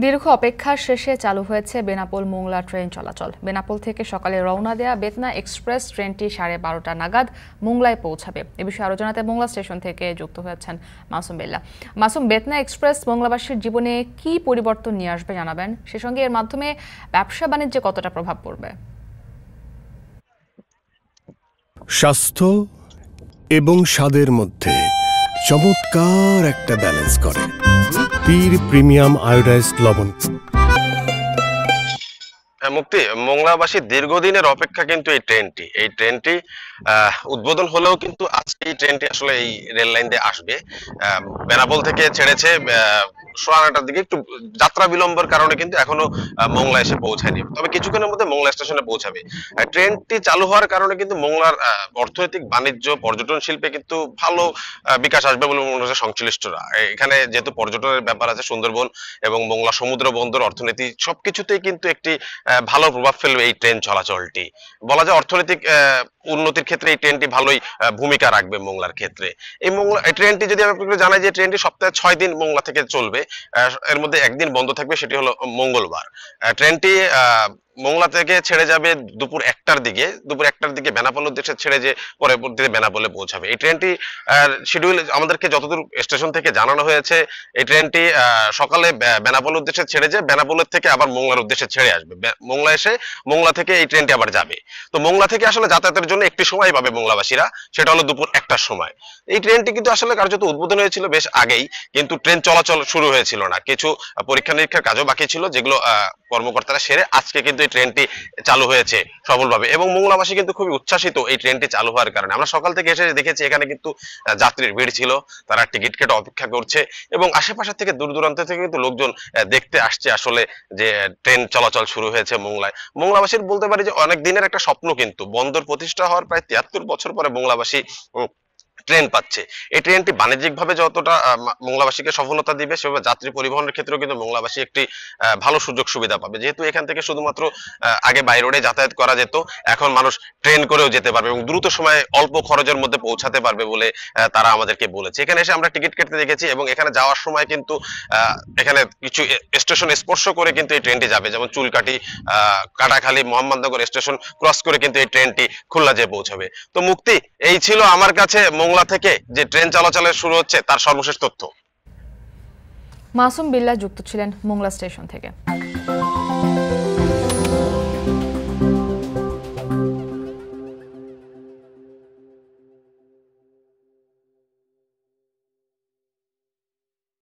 দীর্ঘ অপেক্ষার শেষে চালু হয়েছে বেনাপোল মোংলা ট্রেন চলাচল। বেনাপোল থেকে সকালে রওনা দেয়া বেতনা এক্সপ্রেস ট্রেনটি 12:30টা নাগাদ মোংলায় পৌঁছাবে। এ বিষয়ে আরো জানাতে মোংলা স্টেশন থেকে যুক্ত হয়েছেন মাসুম বিল্লাহ। মাসুম, বেতনা এক্সপ্রেস মোংলাবাসীর জীবনে কি পরিবর্তন নিয়ে আসবে জানাবেন, সে সঙ্গে এর মাধ্যমে ব্যবসা বাণিজ্যে কতটা প্রভাব পড়বে? স্বাস্থ্য এবং স্বাদের মধ্যে চমৎকার একটা ব্যালেন্স করে পীর প্রিমিয়াম আয়োডাইজড লবণ। মুক্তি, মোংলাবাসীর দীর্ঘদিনের অপেক্ষা কিন্তু এই ট্রেনটি উদ্বোধন হলেও কিন্তু আজকে এই ট্রেনটি আসলে এই রেল লাইন দিয়ে আসবে। বেনাপোল থেকে ছেড়েছে সোয়া 9টার দিকে, একটু যাত্রা বিলম্বের কারণে কিন্তু এখনো মোংলা এসে পৌঁছায়নি, তবে কিছুক্ষণের মধ্যে মোংলা স্টেশনে পৌঁছাবে। ট্রেনটি চালু হওয়ার কারণে কিন্তু মোংলার অর্থনৈতিক, বাণিজ্য, পর্যটন শিল্পে কিন্তু ভালো বিকাশ আসবে বলে মনে হচ্ছে সংশ্লিষ্টরা। এখানে যেহেতু পর্যটনের ব্যাপার আছে, সুন্দরবন এবং মোংলা সমুদ্র বন্দর, অর্থনীতি সবকিছুতেই কিন্তু একটি ভালো প্রভাব ফেলবে এই ট্রেন চলাচলটি। বলা যায় অর্থনৈতিক উন্নতির ক্ষেত্রে এই ট্রেনটি ভালোই ভূমিকা রাখবে মোংলার ক্ষেত্রে। এই ট্রেনটি যদি আমি আপনাকে জানাই যে ট্রেনটি সপ্তাহে 6 দিন মোংলা থেকে চলবে, এর মধ্যে একদিন বন্ধ থাকবে, সেটি হলো মঙ্গলবার। ট্রেনটি মোংলা থেকে ছেড়ে যাবে দুপুর 1টার দিকে বেনাপোল উদ্দেশ্যে ছেড়ে যে পরবর্তীতে বেনাপোলে পৌঁছাবে। এই ট্রেনটি শিডিউল আমাদেরকে যতদূর স্টেশন থেকে জানানো হয়েছে, এই ট্রেনটি সকালে বেনাপোল উদ্দেশ্যে ছেড়ে যে বেনাপোলের থেকে আবার মোংলার উদ্দেশ্যে ছেড়ে আসবে। মোংলা এসে মোংলা থেকে এই ট্রেনটি আবার যাবে। তো মোংলা থেকে আসলে যাতায়াতের জন্য একটি সময় পাবে মোংলাবাসীরা, সেটা হলো দুপুর 1টার সময়। এই ট্রেনটি কিন্তু আসলে কার্যত উদ্বোধন হয়েছিল বেশ আগেই, কিন্তু ট্রেন চলাচল শুরু হয়েছিল না। কিছু পরীক্ষা নিরীক্ষার কাজও বাকি ছিল, যেগুলো কর্মকর্তারা সেরে আজকে কিন্তু এই ট্রেনটি চালু হয়েছে সফলভাবে, এবং মোংলাবাসী কিন্তু খুবই উচ্ছ্বাসিত এই ট্রেনটি চালু হওয়ার কারণে। আমরা সকাল থেকে এসে দেখেছি এখানে কিন্তু যাত্রীর ভিড় ছিল, তারা টিকিট কেটে অপেক্ষা করছে, এবং আশেপাশে থেকে দূর দূরান্ত থেকে কিন্তু লোকজন দেখতে আসছে আসলে যে ট্রেন চলাচল শুরু হয়েছে মোংলায়। মোংলাবাসীর বলতে পারি যে অনেক দিনের একটা স্বপ্ন, কিন্তু বন্দর প্রতিষ্ঠা হওয়ার প্রায় 73 বছর পরে মোংলাবাসী ট্রেন পাচ্ছে। এই ট্রেনটি বাণিজ্যিক ভাবে যতটা মোংলাবাসীকে সফলতা দিবে, সেভাবে যাত্রী পরিবহনের ক্ষেত্রেও কিন্তু মোংলাবাসী একটি ভালো সুযোগ সুবিধা পাবে। যেহেতু এখান থেকে শুধুমাত্র আগে বাই রোডে যাতায়াত করা যেত, এখন মানুষ ট্রেন করেও যেতে পারবে এবং দ্রুত সময়ে অল্প খরচের মধ্যে পৌঁছাতে পারবে বলে তারা আমাদেরকে বলেছে। এখানে এসে আমরা টিকিট কেটে দেখেছি, এবং এখানে যাওয়ার সময় কিন্তু এখানে কিছু স্টেশন স্পর্শ করে কিন্তু এই ট্রেনটি যাবে, যেমন চুলকাটি, কাটাখালী, মোহাম্মদনগর স্টেশন ক্রস করে কিন্তু এই ট্রেনটি খুলনা যেয়ে পৌঁছাবে। তো মুক্তি, এই ছিল আমার কাছে মোংলা থেকে যে ট্রেন চলাচলের শুরু হচ্ছে তার সর্বশেষ তথ্য। মাসুম বিল্লাহ যুক্ত ছিলেন মোংলা স্টেশন থেকে।